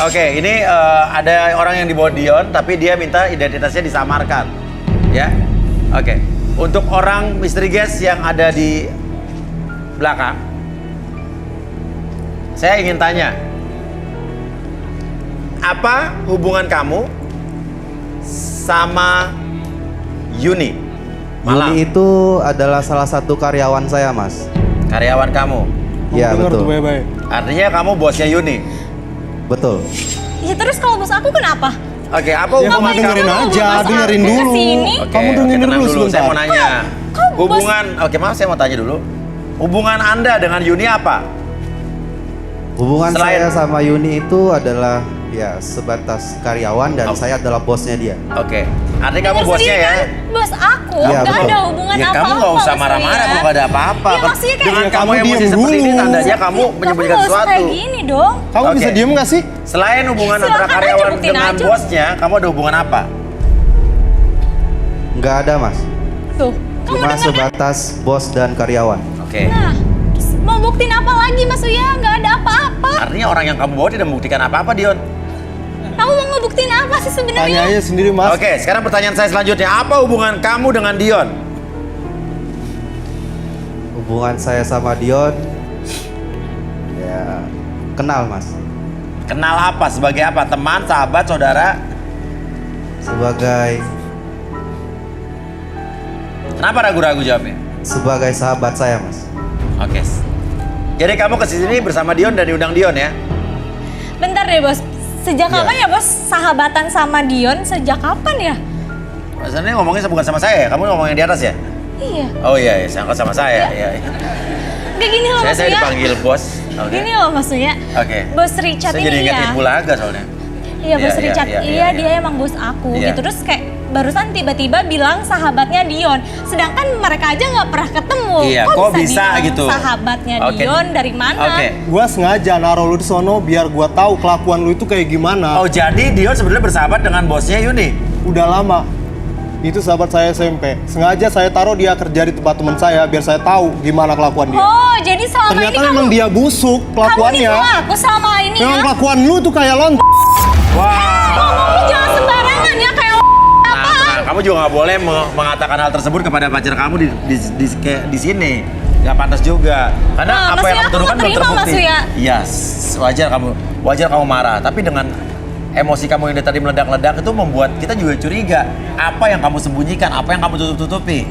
Oke, ini ada orang yang di bawah Dion, tapi dia minta identitasnya disamarkan. Ya, oke. Untuk orang misteri guest yang ada di belakang, saya ingin tanya, apa hubungan kamu sama Yuni? Malang. Yuni itu adalah salah satu karyawan saya, Mas. Karyawan kamu? Iya, betul. Artinya kamu bosnya Yuni? Betul. Ya terus kalau bos aku kenapa? Oke, apa Ya kamu hubungan dengerin kamu? aja, dengerin dulu. Kesini. Oke, Kamu dengerin tenang dulu Saya sebentar. mau nanya. Kok Hubungan, oke maaf saya mau tanya dulu. Hubungan Anda dengan Yuni apa? Hubungan Selain- saya sama Yuni itu adalah ya sebatas karyawan dan Oh. saya adalah bosnya dia. Oke, artinya kamu Dengar bosnya sendiri ya? kan, bos aku, Iya, nggak betul. ada hubungan Ya apa-apa. kamu nggak usah Mas marah-marah Surya. kalau nggak ada apa-apa. Iya, maksudnya kayak- Dengan Ya, kamu kamu emosi diem seperti ini dulu. tandanya kamu Ya, menyembunyikan kamu nggak usah sesuatu. kayak gini dong. Kamu bisa Oke. diem gak sih? Selain hubungan Silakan antara aja, karyawan buktiin dengan aja. bosnya, kamu ada hubungan apa? Nggak ada, Mas. Tuh, kamu Cuma denger kan? sebatas bos dan karyawan. Oke. Nah, terus mau buktiin apa lagi Mas Uya? Nggak ada apa-apa. Artinya orang yang kamu bawa tidak membuktikan apa-apa, Dion. Kamu mau ngebuktiin apa sih Tanya sebenarnya? aja sendiri, Mas. Oke, sekarang pertanyaan saya selanjutnya. Apa hubungan kamu dengan Dion? Hubungan saya sama Dion ya kenal, Mas. Kenal apa? Sebagai apa? Teman, sahabat, saudara? Kenapa ragu-ragu jawabnya? Sebagai sahabat saya, Mas. Oke. Jadi kamu kesini bersama Dion dan diundang Dion ya? Bentar deh bos. Sejak Iya. kapan ya bos sahabatan sama Dion? Sejak kapan ya? Maksudnya ngomongnya bukan sama saya ya? Kamu ngomongnya di atas ya? Iya. Oh iya, sangka sama saya. Iya. Kayak gini loh Mas Saya Uya. dipanggil bos. Oke. Gini loh Mas Uya. Oke. Bos Richard Saya ini jadi ingat ya. Ibu Laga soalnya. Iya bos Iya, Richard. iya, Iya, iya, dia iya. emang bos aku Iya. gitu. Terus kayak barusan tiba-tiba bilang sahabatnya Dion. Sedangkan mereka aja nggak pernah ketemu. Iya, kok bisa bilang gitu? Sahabatnya Oke. Dion dari mana? Oke. Gua sengaja naruh lu di sono biar gua tahu kelakuan lu itu kayak gimana. Oh jadi Dion sebenarnya bersahabat dengan bosnya Yuni? Udah lama. Itu sahabat saya SMP. Sengaja saya taruh dia kerja di tempat teman saya biar saya tahu gimana kelakuan dia. Oh, jadi selama Ternyata ini memang kamu dia busuk kamu kelakuannya. nipu aku selama ini Memang ya? kelakuan lu tuh kayak lontok. Wah. Ngomongnya jangan sembarangan ya kayak Nah, kamu juga nggak boleh mengatakan hal tersebut kepada pacar kamu di sini. Nggak pantas juga. Karena Nah, apa Mas yang Uya, kamu aku tuduhkan nggak belum terima, terbukti. Mas Uya. Iya, wajar kamu marah. Tapi dengan emosi kamu yang tadi meledak-ledak itu membuat kita juga curiga. Apa yang kamu sembunyikan? Apa yang kamu tutup-tutupi?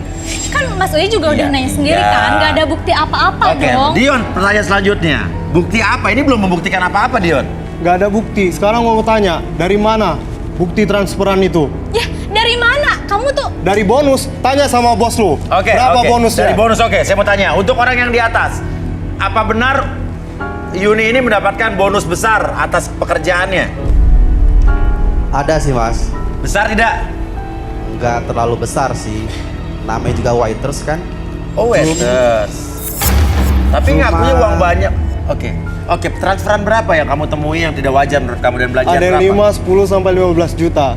kan Mas Uya juga udah Iya, nanya sendiri iya. kan, nggak ada bukti apa-apa Oke, dong. Dion, pertanyaan selanjutnya. Bukti apa? Ini belum membuktikan apa-apa, Dion. Gak ada bukti. Sekarang mau tanya, dari mana bukti transferan itu? Ya, dari mana? Kamu tuh Dari bonus. Tanya sama bos lu. Oke, Berapa oke. bonusnya? Dari bonus, oke. Saya mau tanya, untuk orang yang di atas, apa benar Yuni ini mendapatkan bonus besar atas pekerjaannya? Ada sih, Mas. Besar tidak? Nggak terlalu besar sih. Namanya juga waiters kan. Oh, waiters. Tapi Cuma- ngakunya uang banyak. Oke, transferan berapa yang kamu temui yang tidak wajar menurut kamu dan belanjaan Ada yang berapa? 5, 10 sampai 15 juta.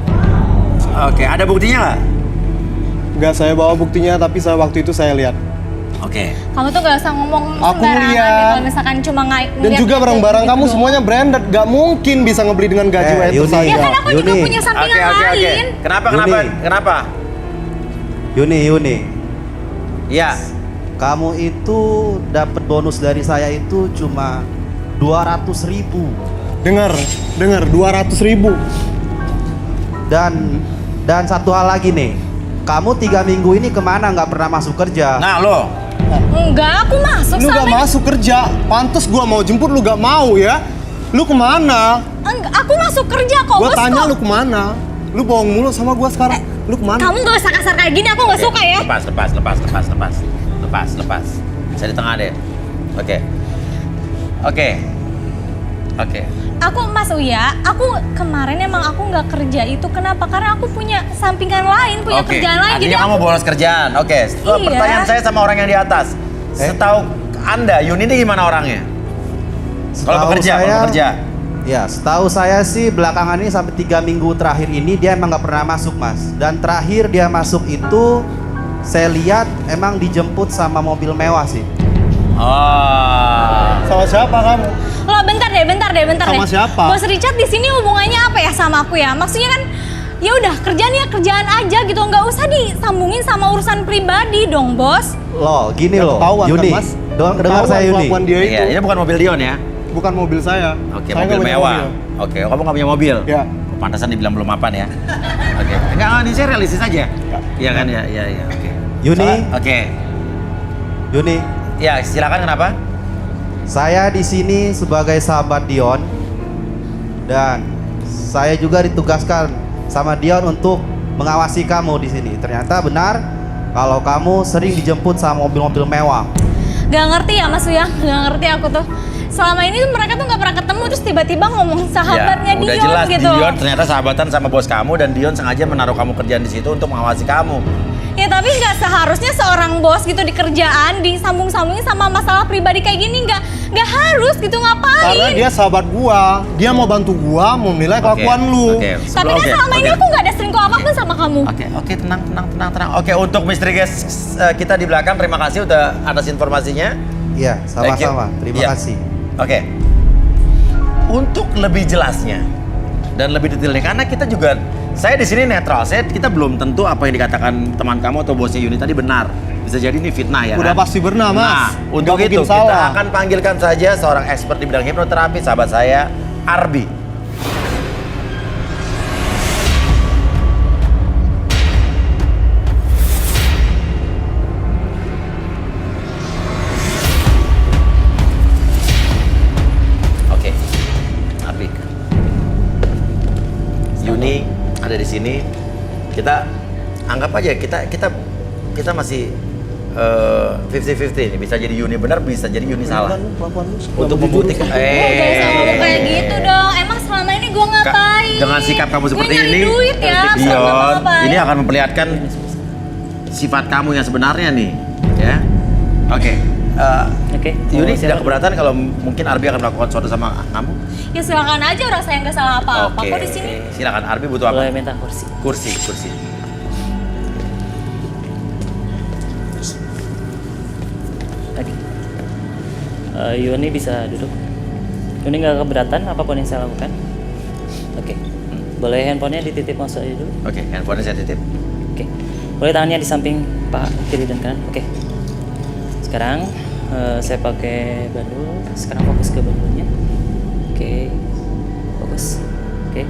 Oke, ada buktinya nggak? Nggak saya bawa buktinya, tapi waktu itu saya lihat. Oke. kamu tuh gak usah ngomong Aku sembarangan lihat. deh kalau misalkan cuma Dan juga barang-barang kamu semuanya branded. Gak mungkin bisa ngebeli dengan gaji waiter Yuni. saya. Ya kan aku juga Yuni. punya sampingan Oke. lain. Kenapa? Yuni. Yuni, Iya. kamu itu dapat bonus dari saya itu cuma 200.000. Dengar 200.000. Dan satu hal lagi nih, kamu 3 minggu ini kemana nggak pernah masuk kerja? Nah, lo. Enggak, aku masuk Lu gak sama masuk kerja. Pantes gua mau jemput lu gak mau ya. Lu kemana? Enggak, aku masuk kerja kok Gua bos tanya kok. lu kemana? Lu bohong mulu sama gua sekarang. Lu kemana? Kamu gak usah kasar kayak gini, aku gak suka ya. Lepas. Saya di tengah deh. Oke. Aku Mas Uya, aku kemarin emang aku nggak kerja itu kenapa? Karena aku punya sampingan lain, punya Oke. kerjaan lain. Artinya kamu bolos kerjaan. Oke. Iya. Pertanyaan saya sama orang yang di atas. Setahu Anda, Yuni ini gimana orangnya? Kalau bekerja. Ya, setahu saya sih belakangan ini sampai 3 minggu terakhir ini dia emang nggak pernah masuk, Mas. Dan terakhir dia masuk itu saya lihat emang dijemput sama mobil mewah sih. Oh. Sama siapa kamu? Loh, bentar deh. Sama siapa? Bos Richard di sini hubungannya apa ya sama aku ya? Maksudnya kan ya udah kerjaan aja gitu, nggak usah disambungin sama urusan pribadi dong, Bos. Loh, gini Ya, loh, ketahuan kan, Yuni. Mas? Dengar Ketahuan saya Yuni. kelakuan dia itu. Iya, ini bukan mobil Dion ya? Bukan mobil saya. Oke, Saya mobil nggak punya mewah. mobil. Oke, kamu nggak punya mobil? Ya. Pantasan dibilang belum mapan ya? Oke, enggak, ini saya realistis aja. Iya kan, ya, oke. Yuni, Oke, Yuni. ya silakan kenapa? Saya di sini sebagai sahabat Dion dan saya juga ditugaskan sama Dion untuk mengawasi kamu di sini. Ternyata benar kalau kamu sering dijemput sama mobil-mobil mewah. Gak ngerti ya Mas Uya, gak ngerti aku tuh. Selama ini tuh mereka tuh gak pernah ketemu, terus tiba-tiba ngomong sahabatnya Ya, udah Dion jelas gitu. Dion ternyata sahabatan sama bos kamu dan Dion sengaja menaruh kamu kerjaan di situ untuk mengawasi kamu. Ya tapi nggak seharusnya seorang bos gitu di kerjaan disambung-sambungin sama masalah pribadi kayak gini, nggak harus gitu, ngapain? Karena dia sahabat gua, dia mau bantu gua, mau nilai kelakuan lu. Oke, Tapi kan selama ini aku nggak ada selingkuh apapun sama kamu. Oke, tenang. Oke, untuk misteri guys kita di belakang, terima kasih udah atas informasinya. Iya, Thank you. sama-sama. Terima Iya. kasih. Oke. Untuk lebih jelasnya dan lebih detailnya, karena kita juga, saya di sini netral, kita belum tentu apa yang dikatakan teman kamu atau bosnya Yuni tadi benar. Bisa jadi ini fitnah ya. Udah kan? pasti benar, Mas. Nah, untuk Nggak itu mungkin kita salah. akan panggilkan saja seorang expert di bidang hipnoterapi, sahabat saya, Arbi. Oke, Arbi. Yuni ada di sini. Kita anggap aja kita masih 50-50 nih. Bisa jadi Yuni benar, bisa jadi Yuni salah. Untuk membuktikan. Guys, ngomong kayak gitu dong. Emang selama ini gue ngapain? Dengan sikap kamu seperti Gue nyari ini, duit ya, selama Dion, ngapain? ini akan memperlihatkan sifat kamu yang sebenarnya nih, ya. Oke. Oke. Yuni Oh, tidak silakan. keberatan kalau mungkin Arbi akan melakukan sesuatu sama kamu? Ya silakan aja, orang saya nggak salah apa-apa Oke. kok di sini. Silakan, Arbi butuh apa? Boleh minta kursi. Kursi. Oke. Yuni bisa duduk. Yuni nggak keberatan apapun yang saya lakukan. Oke. Boleh handphonenya dititip masuk aja dulu. Oke, handphonenya saya titip. Oke. Boleh tangannya di samping Pak kiri dan kanan. Oke. Sekarang saya pakai bandul. Sekarang fokus ke bandulnya. Oke. Fokus. Oke.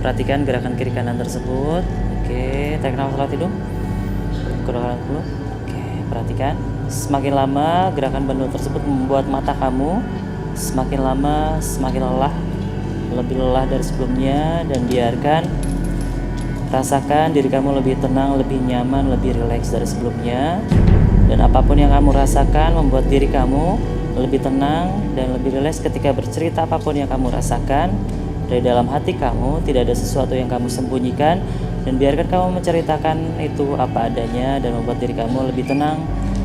Perhatikan gerakan kiri kanan tersebut. Oke. Tarik nafas lewat hidung. Keluarkan dulu. Oke. Perhatikan. Semakin lama gerakan bandul tersebut membuat mata kamu semakin lama semakin lelah, lebih lelah dari sebelumnya, dan biarkan rasakan diri kamu lebih tenang, lebih nyaman, lebih rileks dari sebelumnya. Dan apapun yang kamu rasakan membuat diri kamu lebih tenang dan lebih rileks ketika bercerita apapun yang kamu rasakan dari dalam hati kamu. Tidak ada sesuatu yang kamu sembunyikan, dan biarkan kamu menceritakan itu apa adanya dan membuat diri kamu lebih tenang,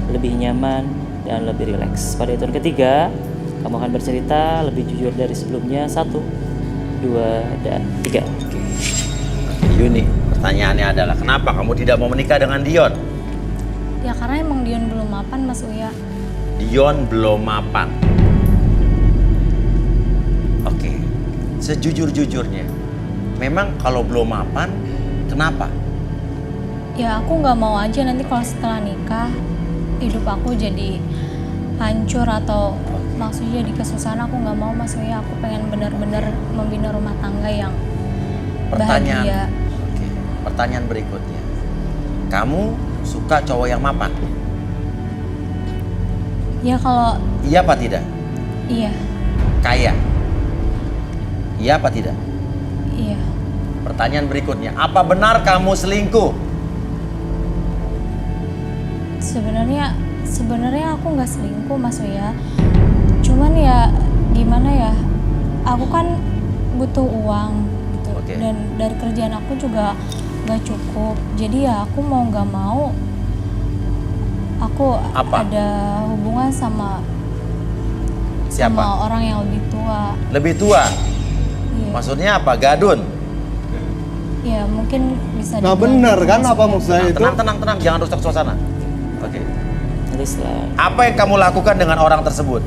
lebih nyaman, dan lebih rileks. Pada hitungan ketiga, kamu akan bercerita lebih jujur dari sebelumnya. 1, 2, dan 3. Oke, Yuni, pertanyaannya adalah kenapa kamu tidak mau menikah dengan Dion? Ya karena emang Dion belum mapan, Mas Uya. Dion belum mapan. Oke, sejujur-jujurnya, memang kalau belum mapan, kenapa? Ya aku nggak mau aja nanti kalau setelah nikah hidup aku jadi hancur atau maksudnya jadi kesusahan. Aku nggak mau, Mas Uya. Aku pengen benar-benar membina rumah tangga yang bahagia. Oke, pertanyaan berikutnya, kamu suka cowok yang mapan? Ya kalau Iya apa tidak? iya, Kaya? Iya apa tidak? iya. Pertanyaan berikutnya, apa benar kamu selingkuh? Sebenarnya aku nggak selingkuh, Mas Uya. Cuman ya gimana ya, aku kan butuh uang gitu. Oke. Dan dari kerjaan aku juga nggak cukup. Jadi ya aku mau nggak mau aku Apa? ada hubungan sama Siapa? orang yang lebih tua. Lebih tua? Iya. Maksudnya apa? Gadun? Ya mungkin bisa Nah dibilang bener gitu, kan Mas apa Uya. maksud saya itu? Tenang, jangan rusak suasana. Oke. nanti setelah Apa yang kamu lakukan dengan orang tersebut?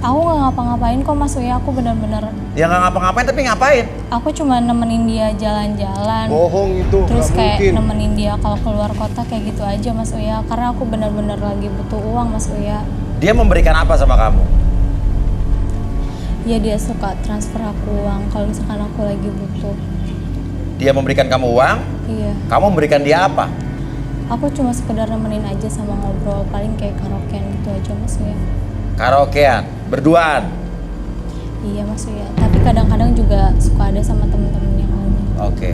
Aku nggak ngapa-ngapain kok Mas Uya, aku bener-bener Dia nggak ngapa-ngapain tapi ngapain? aku cuma nemenin dia jalan-jalan. Bohong itu, Terus nggak kayak mungkin. nemenin dia kalau keluar kota kayak gitu aja Mas Uya, karena aku bener-bener lagi butuh uang Mas Uya. Dia memberikan apa sama kamu? Ya dia suka transfer aku uang kalau misalkan aku lagi butuh. Dia memberikan kamu uang, Iya. kamu memberikan dia apa? Aku cuma sekedar nemenin aja sama ngobrol, paling kayak karaokean gitu aja Mas Uya. Karaokean, berduaan. Iya Mas Uya, tapi kadang-kadang juga suka ada sama temen-temen yang lainnya. Oke.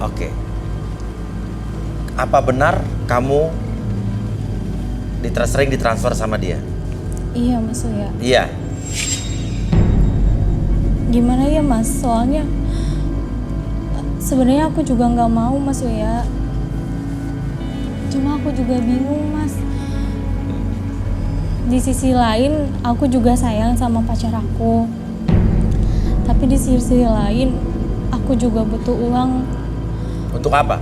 Oke. Apa benar kamu sering ditransfer sama dia? Iya Mas Uya. Iya. Gimana ya Mas, soalnya sebenarnya aku juga nggak mau Mas Uya. Cuma aku juga bingung Mas. Di sisi lain aku juga sayang sama pacar aku. Tapi di sisi lain aku juga butuh uang. Untuk apa?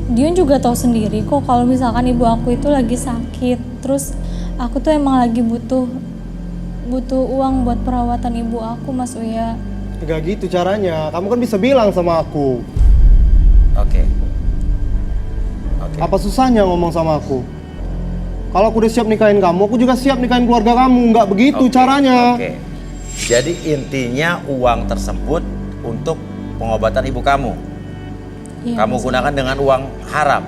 Dion juga tahu sendiri kok kalau misalkan ibu aku itu lagi sakit. Terus aku tuh emang lagi butuh uang buat perawatan ibu aku Mas Uya. Nggak gitu caranya. Kamu kan bisa bilang sama aku. Oke. Oke. Apa susahnya ngomong sama aku? Kalau aku udah siap nikahin kamu, aku juga siap nikahin keluarga kamu. Nggak begitu Oke, caranya. Oke. Jadi intinya uang tersebut untuk pengobatan ibu kamu. Iya, Kamu Mas Uya. gunakan dengan uang haram.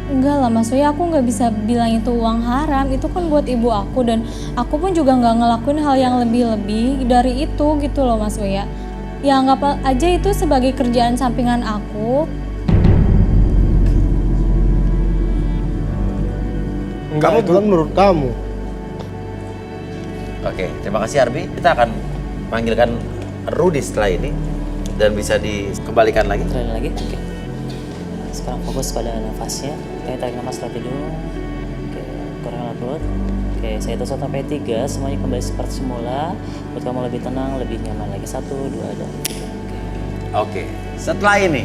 Enggak lah Mas Uya, aku nggak bisa bilang itu uang haram. Itu kan buat ibu aku dan aku pun juga nggak ngelakuin hal yang lebih-lebih dari itu gitu loh Mas Uya. Ya anggap aja itu sebagai kerjaan sampingan aku. Enggak, Kamu itu kan menurut kamu. Oke, terima kasih Arbi. Kita akan panggilkan Rudy setelah ini dan bisa dikembalikan lagi. terakhir lagi. Oke. Sekarang fokus pada nafasnya. Kita tarik nafas latih dulu. Oke, kurang perut. Oke, saya hitung sampai 3, semuanya kembali seperti semula. Buat kamu lebih tenang, lebih nyaman lagi. 1, 2, dan 3. Oke. Oke, setelah ini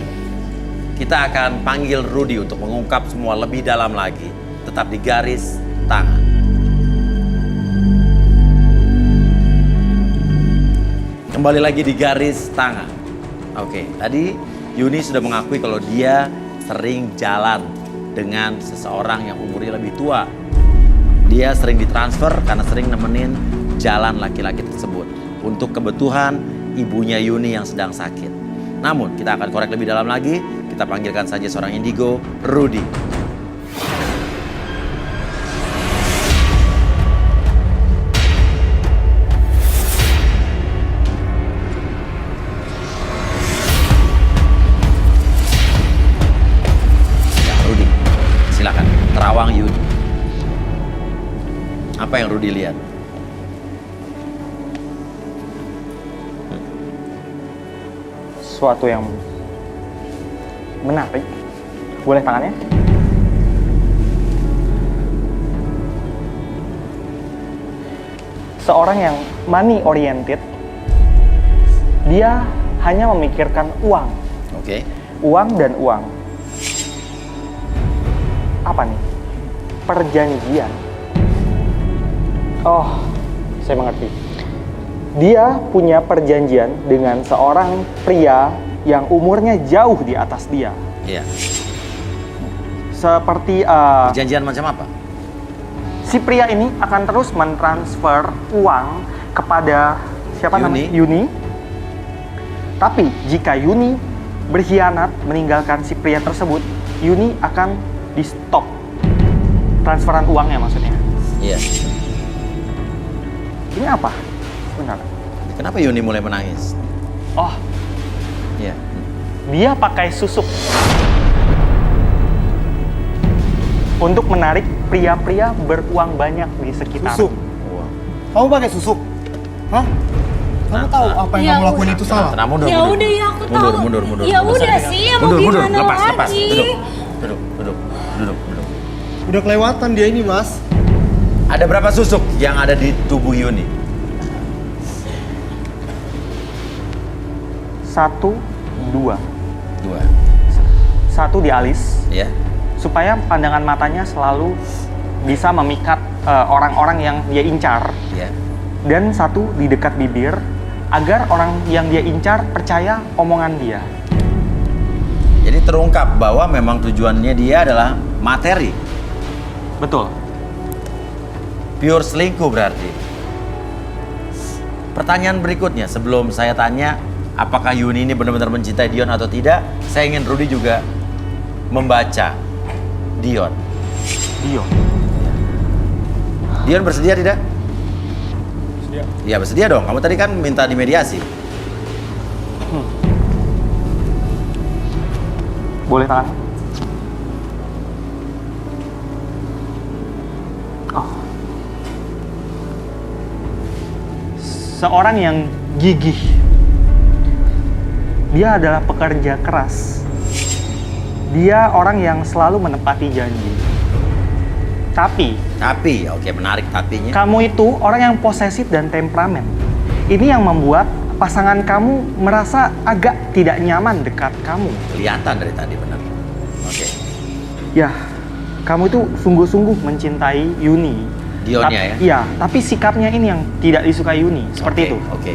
kita akan panggil Rudy untuk mengungkap semua lebih dalam lagi. Tetap di garis tangan. Kembali lagi di garis tangan. Oke, tadi Yuni sudah mengakui kalau dia sering jalan dengan seseorang yang umurnya lebih tua. Dia sering ditransfer karena sering nemenin jalan laki-laki tersebut untuk kebutuhan ibunya Yuni yang sedang sakit. Namun kita akan korek lebih dalam lagi. Kita panggilkan saja seorang indigo, Rudy. Ya, Rudy, silakan terawang Yuni. Apa yang Rudy lihat? Suatu yang menarik. Boleh tangannya? Seorang yang money oriented, dia hanya memikirkan uang, Oke. uang dan uang. Apa nih? Perjanjian. Oh, saya mengerti. Dia punya perjanjian dengan seorang pria yang umurnya jauh di atas dia. Iya. Seperti Perjanjian macam apa? si pria ini akan terus mentransfer uang kepada siapa Yuni. namanya? Yuni. Tapi jika Yuni berkhianat meninggalkan si pria tersebut, Yuni akan di stop transferan uangnya maksudnya. Iya. Ini apa? Benar. Kenapa Yuni mulai menangis? Oh, Iya. dia pakai susuk untuk menarik pria-pria beruang banyak di sekitar. Susuk. Wah. Kamu pakai susuk? Hah? Kamu tahu apa yang Ya kamu lakuin itu salah? Tenang, mundur, Ya mundur. udah ya aku Mundur, tahu. mundur, mundur. Ya mundur. udah sih, ya mau Mundur, mundur. gimana Lepas, lepas. lagi? Duduk, duduk, duduk, duduk, duduk, duduk. Udah kelewatan dia ini, Mas. Ada berapa susuk yang ada di tubuh Yuni? 1, dua. Dua. Satu di alis, Ya. supaya pandangan matanya selalu bisa memikat orang-orang yang dia incar. Ya. Dan satu di dekat bibir, agar orang yang dia incar percaya omongan dia. Jadi terungkap bahwa memang tujuannya dia adalah materi. Betul. Pure selingkuh berarti. Pertanyaan berikutnya, sebelum saya tanya apakah Yuni ini benar-benar mencintai Dion atau tidak, saya ingin Rudy juga membaca Dion. Dion bersedia tidak? Bersedia. Iya bersedia dong, kamu tadi kan minta dimediasi. Boleh tangan? Oh. Seorang yang gigih. Dia adalah pekerja keras. Dia orang yang selalu menepati janji. Tapi, oke menarik tapinya. kamu itu orang yang posesif dan temperamen. Ini yang membuat pasangan kamu merasa agak tidak nyaman dekat kamu. Kelihatan dari tadi benar. Oke. Ya, kamu itu sungguh-sungguh mencintai Yuni. Dionnya ya? Iya, tapi sikapnya ini yang tidak disukai Yuni. Seperti Oke, itu. Oke.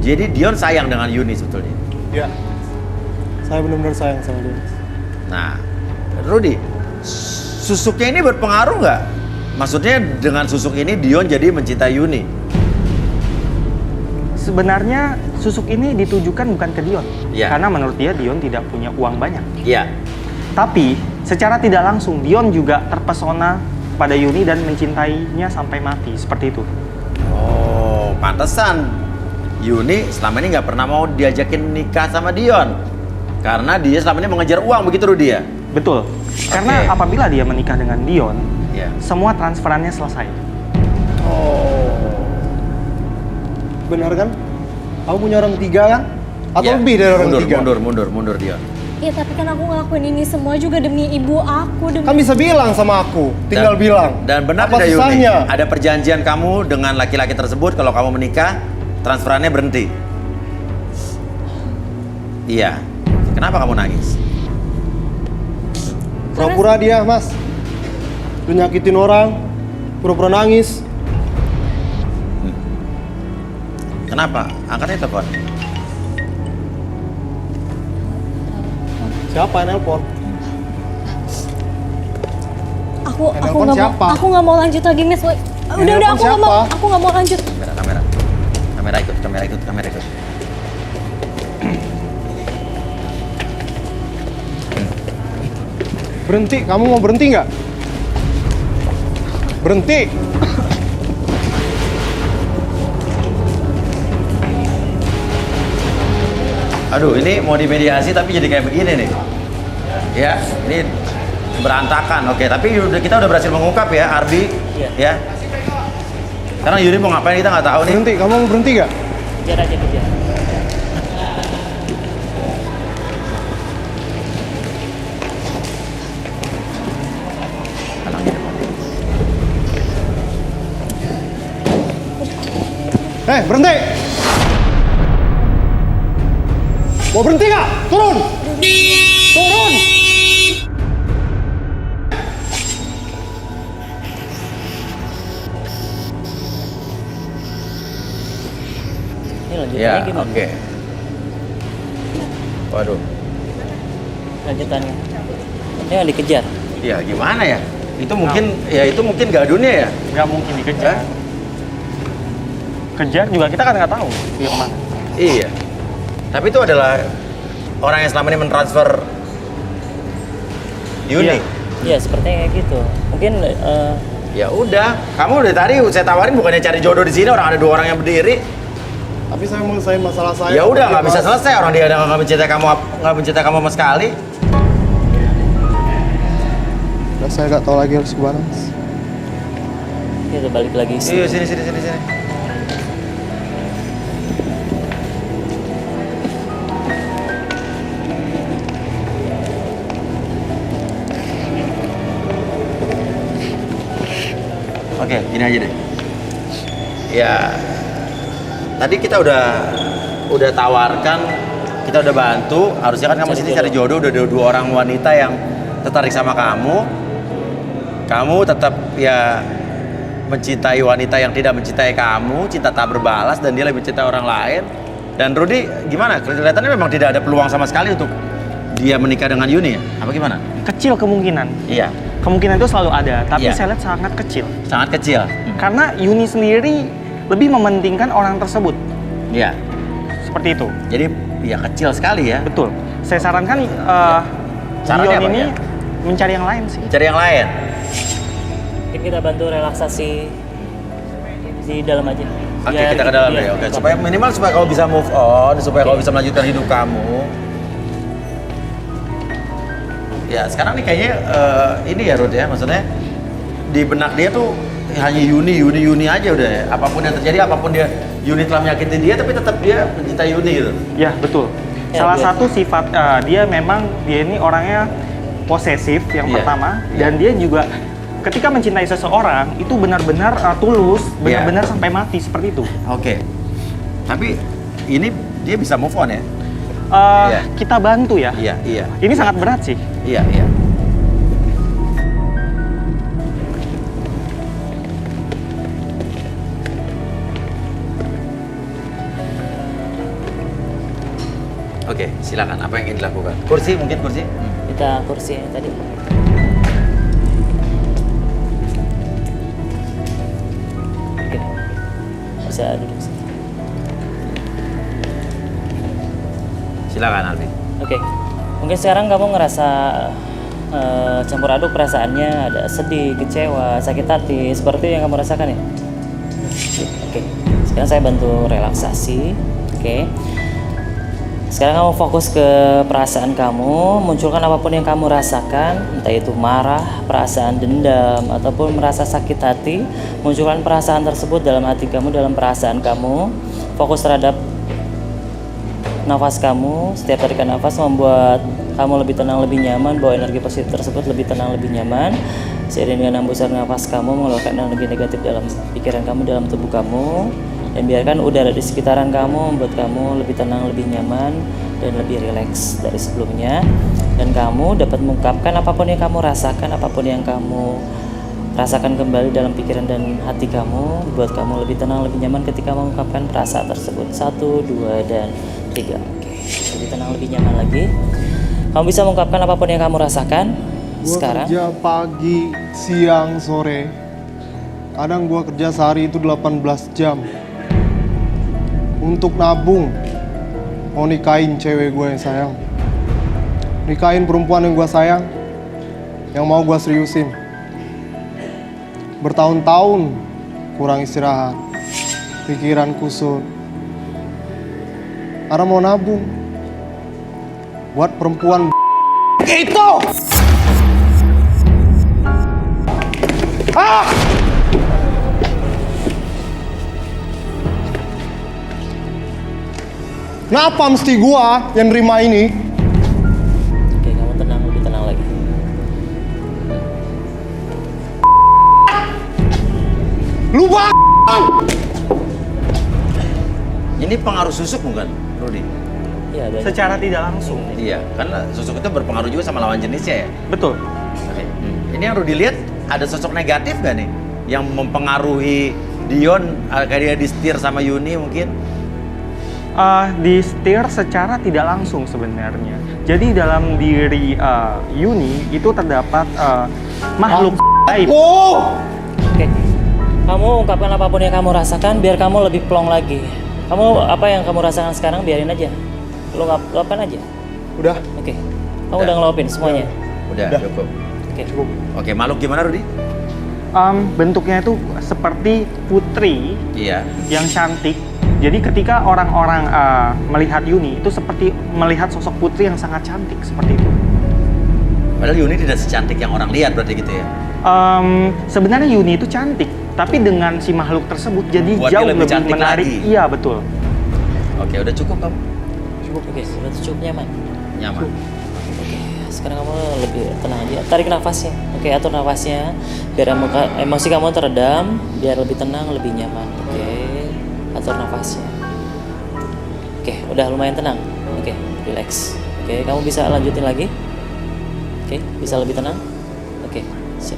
Jadi Dion sayang dengan Yuni sebetulnya. Ya. Saya benar-benar sayang sama dia. Nah, Rudy, susuknya ini berpengaruh nggak? Maksudnya dengan susuk ini Dion jadi mencintai Yuni. Sebenarnya susuk ini ditujukan bukan ke Dion. Iya. Karena menurut dia Dion tidak punya uang banyak. Iya. Tapi secara tidak langsung Dion juga terpesona pada Yuni dan mencintainya sampai mati. Seperti itu. Oh, pantesan Yuni selama ini nggak pernah mau diajakin nikah sama Dion. Karena dia selama ini mengejar uang, begitu Rudy ya? Betul. Karena Oke. apabila dia menikah dengan Dion, Iya. semua transferannya selesai. Oh. Benar kan? Kamu punya orang ketiga kan? Atau Ya, lebih dari orang mundur, ketiga? mundur Dion. Ya tapi kan aku ngelakuin ini semua juga demi ibu aku, demi Kan bisa bilang sama aku, tinggal bilang. Dan benar apa tidak Yuni? susahnya? Ada perjanjian kamu dengan laki-laki tersebut kalau kamu menikah, transferannya berhenti. Iya. Kenapa kamu nangis? Pura-pura dia, Mas. Lu nyakitin orang, pura-pura nangis. Kenapa? Angkatnya telepon. Siapa yang nelpon? aku Yang aku nelpon nggak mau siapa? aku nggak mau lanjut lagi Miss. Udah nelpon aku nggak mau lanjut. Kamera ikut. Berhenti, kamu mau berhenti nggak? Berhenti. Aduh, ini mau dimediasi tapi jadi kayak begini nih. Ya, ini berantakan. Oke, tapi kita udah berhasil mengungkap ya, Arbi. Iya. Ya. Sekarang Yuni mau ngapain kita nggak tahu nih. Berhenti, kamu mau berhenti nggak? Kejar aja kejar. Halangin. Berhenti! Mau berhenti nggak? Turun! Turun! Ini lanjutannya Ya, gimana? oke. Waduh. Lanjutannya. Ini yang dikejar. Ya, gimana ya? Itu mungkin gadunnya ya. Nggak mungkin dikejar. Hah? Kejar juga kita kan nggak tahu dia kemana. Iya. Tapi itu adalah orang yang selama ini mentransfer Yuni. Iya. Iya, sepertinya kayak gitu. Mungkin Ya udah, kamu dari tadi saya tawarin bukannya cari jodoh di sini, orang ada dua orang yang berdiri. Tapi saya mau selesai masalah saya. Ya udah nggak Mas. bisa selesai, orang dia nggak mencintai kamu sama sekali. Udah, saya nggak tahu lagi harus gimana. Mas. kita balik lagi. Iya sini. Oke, gini aja deh. Ya, tadi kita udah udah tawarkan, kita udah bantu, harusnya kan kamu sini cari jodoh, udah ada 2 orang wanita yang tertarik sama kamu. Kamu tetap ya mencintai wanita yang tidak mencintai kamu, cinta tak berbalas, dan dia lebih mencintai orang lain. Dan Rudy gimana? Kelihatannya memang tidak ada peluang sama sekali untuk dia menikah dengan Yuni ya? Apa gimana? Kecil kemungkinan. Iya, Kemungkinan itu selalu ada, tapi Iya. saya lihat sangat kecil. sangat kecil. Karena Yuni sendiri lebih mementingkan orang tersebut. Iya, Seperti itu. jadi ya kecil sekali ya. Betul. Saya sarankan Caranya Dion apa, ini ya? mencari yang lain sih. Cari yang lain. Mungkin kita bantu relaksasi di dalam aja. Oke, Biar kita ke dalam dia deh. Oke, kuat. supaya minimal supaya kamu bisa move on, supaya kamu bisa melanjutkan hidup kamu. Ya, sekarang nih kayaknya ini ya Rud ya, maksudnya di benak dia tuh hanya Yuni aja udah ya. Apapun yang terjadi, apapun Yuni telah menyakitin dia, tapi tetap dia mencintai Yuni gitu. Ya, betul. Ya, Salah dia- satu sifat dia ini orangnya posesif yang Iya. pertama, Iya. dan dia juga ketika mencintai seseorang itu benar-benar tulus, Iya. benar-benar sampai mati seperti itu. Oke. Tapi ini dia bisa move on ya? Iya. Kita bantu ya. Iya. Ini sangat berat sih. Iya. Oke, silakan. Apa yang ingin dilakukan? Kursi mungkin kursi? Kita kursi yang tadi. Oke. Bisa duduk sini. Silakan Alvin. Oke. Mungkin sekarang kamu ngerasa campur aduk perasaannya, ada sedih, kecewa, sakit hati, seperti yang kamu rasakan ya? Oke. Sekarang saya bantu relaksasi. Oke. Sekarang kamu fokus ke perasaan kamu, munculkan apapun yang kamu rasakan, entah itu marah, perasaan dendam, ataupun merasa sakit hati. Munculkan perasaan tersebut dalam hati kamu, dalam perasaan kamu. Fokus terhadap nafas kamu. Setiap tarikan nafas membuat kamu lebih tenang, lebih nyaman, bawa energi positif tersebut lebih tenang, lebih nyaman. Seiring dengan hembusan nafas kamu mengeluarkan energi negatif dalam pikiran kamu, dalam tubuh kamu. Dan biarkan udara di sekitaran kamu membuat kamu lebih tenang, lebih nyaman, dan lebih rileks dari sebelumnya. Dan kamu dapat mengungkapkan apapun yang kamu rasakan, apapun yang kamu rasakan kembali dalam pikiran dan hati kamu, buat kamu lebih tenang, lebih nyaman ketika mengungkapkan perasaan tersebut. 1, 2, dan 3. Oke, lebih tenang, lebih nyaman lagi. Kamu bisa mengungkapkan apapun yang kamu rasakan Gua sekarang. kerja pagi, siang, sore. Kadang gua kerja sehari itu 18 jam. Untuk nabung, mau nikahin cewek gue yang sayang. Nikahin perempuan yang gue sayang, yang mau gue seriusin. Bertahun-tahun kurang istirahat, pikiran kusut. Karena mau nabung buat perempuan itu. Kenapa mesti gua yang nerima ini? Oke, kamu tenang, lebih tenang lagi. Lu Ini pengaruh susuk bukan, Rudy? Iya, banyak. Secara tidak langsung. Iya, karena susuk itu berpengaruh juga sama lawan jenisnya ya. Betul. Oke. Ini yang Rudy lihat ada sosok negatif gak nih yang mempengaruhi Dion kayak dia disetir sama Yuni mungkin? Di setir secara tidak langsung sebenarnya. Jadi dalam diri Yuni itu terdapat makhluk gaib. Oh! Oke. Kamu ungkapkan apapun yang kamu rasakan biar kamu lebih plong lagi. Kamu apa yang kamu rasakan sekarang biarin aja. Lu luapkan aja. Udah. Oke. Kamu udah ngeluapin semuanya. Udah, Udah. cukup. Oke. Oke, makhluk gimana Rudy? Bentuknya itu seperti putri Iya. yang cantik. Jadi ketika orang-orang melihat Yuni itu seperti melihat sosok putri yang sangat cantik seperti itu. Padahal Yuni tidak secantik yang orang lihat berarti gitu ya. Sebenarnya Yuni itu cantik, tapi dengan si makhluk tersebut jadi Buat dia jauh lebih lebih cantik menarik. lagi. Iya betul. Oke, udah cukup kamu. Oke, sudah cukup nyaman. Nyaman. Oke, sekarang kamu lebih tenang aja. Tarik nafasnya. Oke, atur nafasnya biar emosi kamu teredam, biar lebih tenang, lebih nyaman. Oke, atur nafasnya. Oke, udah lumayan tenang. Oke, relax. Oke, kamu bisa lanjutin lagi. Oke, bisa lebih tenang. Oke, siap.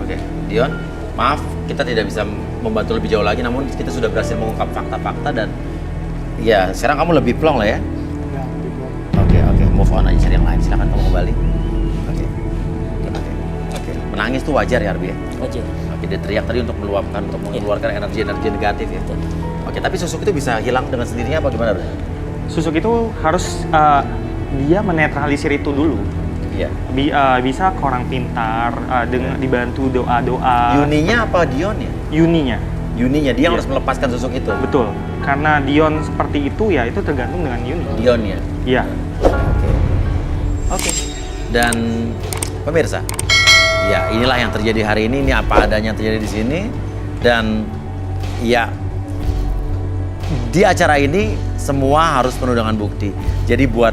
Oke, Dion, maaf kita tidak bisa membantu lebih jauh lagi, namun kita sudah berhasil mengungkap fakta-fakta dan ya sekarang kamu lebih plong lah ya. Ya, gitu. Oke, move on aja cari yang lain. Silakan kamu kembali. Oke. Menangis tuh wajar ya Arbi ya. Wajar. Oke, dia teriak tadi untuk meluapkan, untuk mengeluarkan energi-energi negatif ya. Betul. Oke, tapi susuk itu bisa hilang dengan sendirinya apa gimana, Bro? Susuk itu harus dia menetralisir itu dulu. Iya. Bisa ke orang pintar dengan dibantu doa-doa. Yuninya apa Dion ya? Yuninya. Yuninya dia yang Iya. harus melepaskan susuk itu. Betul. Karena Dion seperti itu ya itu tergantung dengan Yuni. Dion ya. Iya. Oke. Dan pemirsa, ya inilah yang terjadi hari ini apa adanya yang terjadi di sini dan ya di acara ini semua harus penuh dengan bukti. Jadi buat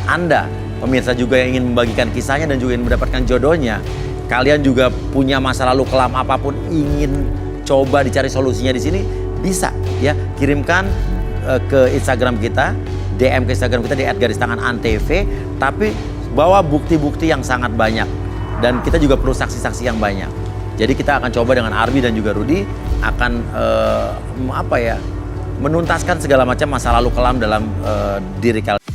Anda pemirsa juga yang ingin membagikan kisahnya dan juga ingin mendapatkan jodohnya, kalian juga punya masa lalu kelam apapun ingin coba dicari solusinya di sini bisa ya kirimkan ke Instagram kita, DM ke Instagram kita di @garistanganantv, tapi bawa bukti-bukti yang sangat banyak dan kita juga perlu saksi-saksi yang banyak. Jadi kita akan coba dengan Arbi dan juga Rudi akan menuntaskan segala macam masa lalu kelam dalam diri kalian.